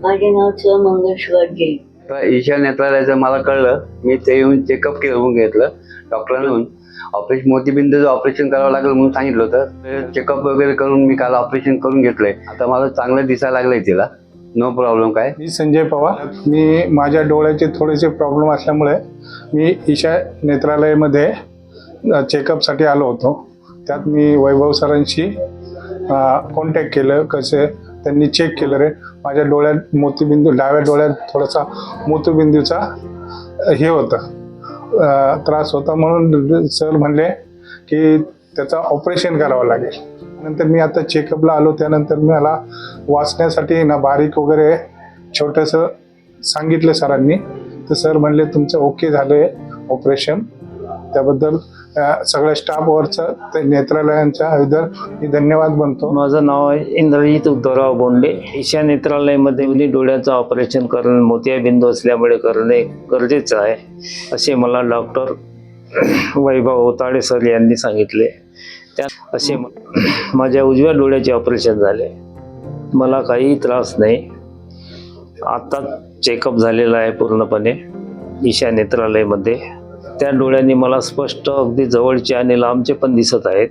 माझे नाव च मंगेश्वर जैन. तर ईशा नेत्रालयाचं मला कळलं, मी ते येऊन चेकअप करून घेतलं डॉक्टरांना. मोतीबिंदूचं ऑपरेशन करावं लागेल म्हणून सांगितलं होतं. चेकअप वगैरे करून मी काल ऑपरेशन करून घेतलंय. आता मला चांगलं दिसायला लागलंय तिला, नो प्रॉब्लेम. काय मी संजय पवार. मी माझ्या डोळ्याचे थोडेसे प्रॉब्लेम असल्यामुळे मी ईशा नेत्रालयामध्ये चेकअपसाठी आलो होतो. त्यात मी वैभव सरांशी कॉन्टॅक्ट केलं. कसे त्यांनी चेक केलं, रे माझ्या डोळ्यात मोतीबिंदू, डाव्या डोळ्यात थोडासा मोतीबिंदूचा हे होतं, त्रास होता. म्हणून सर म्हणले की त्याचं ऑपरेशन करावं लागेल. नंतर मी आता चेकअपला आलो, त्यानंतर मला वाचण्यासाठी ना बारीक वगैरे छोटंसं सांगितलं सरांनी. तर सर म्हणले तुमचं ओके झालं आहे ऑपरेशन. त्याबद्दल सगळ्या स्टाफवरचं नेत्रालयांच्या मी धन्यवाद म्हणतो. माझं नाव आहे इंद्रजित उद्धवराव बोंडे. ईशा नेत्रालयामध्ये डोळ्याचं ऑपरेशन करणं, मोतियाबिंदू असल्यामुळे करणे गरजेचं आहे असे मला डॉक्टर वैभव होताडे सर यांनी सांगितले. त्या असे माझ्या उजव्या डोळ्याचे ऑपरेशन झाले. मला काही त्रास नाही. आता चेकअप झालेला आहे पूर्णपणे ईशा नेत्रालयामध्ये. त्या डोळ्यांनी मला स्पष्ट, अगदी जवळचे आणि लांबचे पण दिसत आहेत.